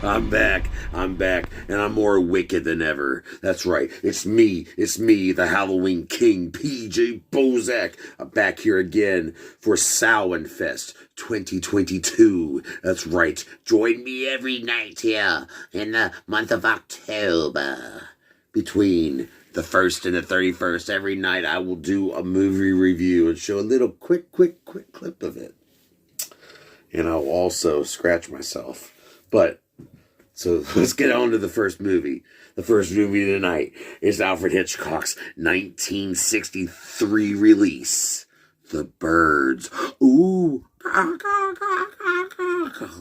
I'm back, and I'm more wicked than ever. That's right, it's me, the Halloween King, PJ Bozac. I'm back here again for Samhain Fest 2022. That's right, join me every night here in the month of October. Between the 1st and the 31st, every night I will do a movie review and show a little quick clip of it. And I'll also scratch myself. But, so let's get on to the first movie. The first movie tonight is Alfred Hitchcock's 1963 release, The Birds. Ooh.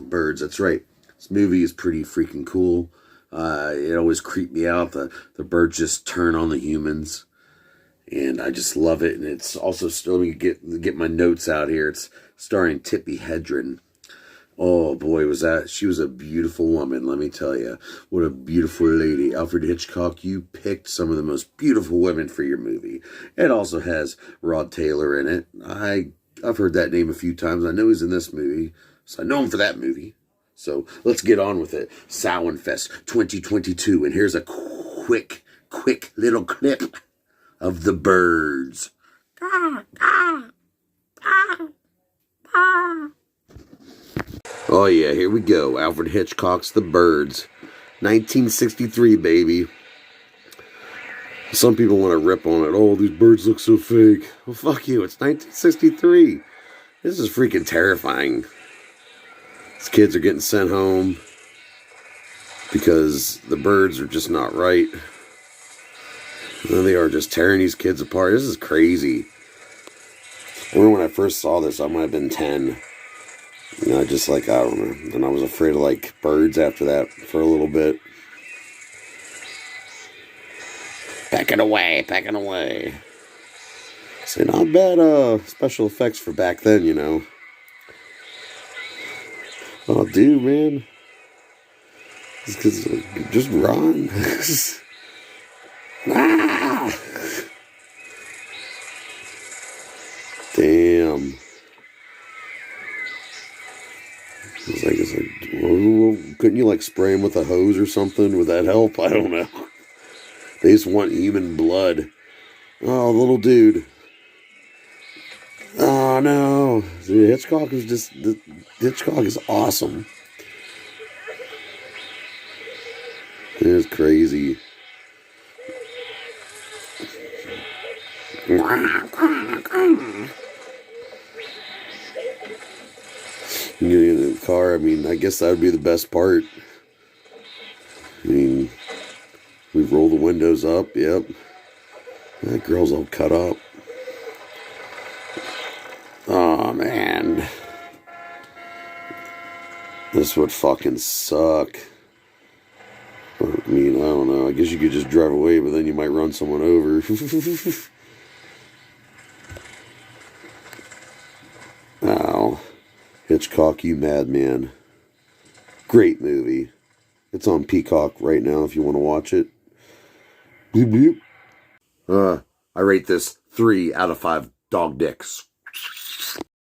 Birds, that's right. This movie is pretty freaking cool. It always creeped me out. The birds just turn on the humans. And I just love it. And it's also still, let me get my notes out here. It's starring Tippi Hedren. Oh boy, she was a beautiful woman, let me tell you. What a beautiful lady. Alfred Hitchcock, you picked some of the most beautiful women for your movie. It also has Rod Taylor in it. I've heard that name a few times. I know he's in this movie, so I know him for that movie. So let's get on with it. Samhain Fest 2022, and here's a quick little clip of The Birds. Oh yeah, here we go. Alfred Hitchcock's The Birds. 1963, baby. Some people want to rip on it. Oh, these birds look so fake. Well, fuck you. It's 1963. This is freaking terrifying. These kids are getting sent home because the birds are just not right. And they are just tearing these kids apart. This is crazy. I remember when I first saw this, I might have been 10. You know, I don't know. And I was afraid of, like, birds after that for a little bit. Packing away. So not bad special effects for back then, you know. Oh, dude, man. Just run. Ah! Damn. It's like, couldn't you like spray him with a hose or something? Would that help? I don't know. They just want human blood. Oh, little dude. Oh no. Dude, Hitchcock is awesome. It is crazy. You get in the car, I mean, I guess that would be the best part. I mean, we roll the windows up, yep. That girl's all cut up. Oh, man. This would fucking suck. I mean, I don't know. I guess you could just drive away, but then you might run someone over. Ow. Hitchcock, you madman. Great movie. It's on Peacock right now if you want to watch it. Bloop, bloop. I rate this 3 out of 5 dog dicks.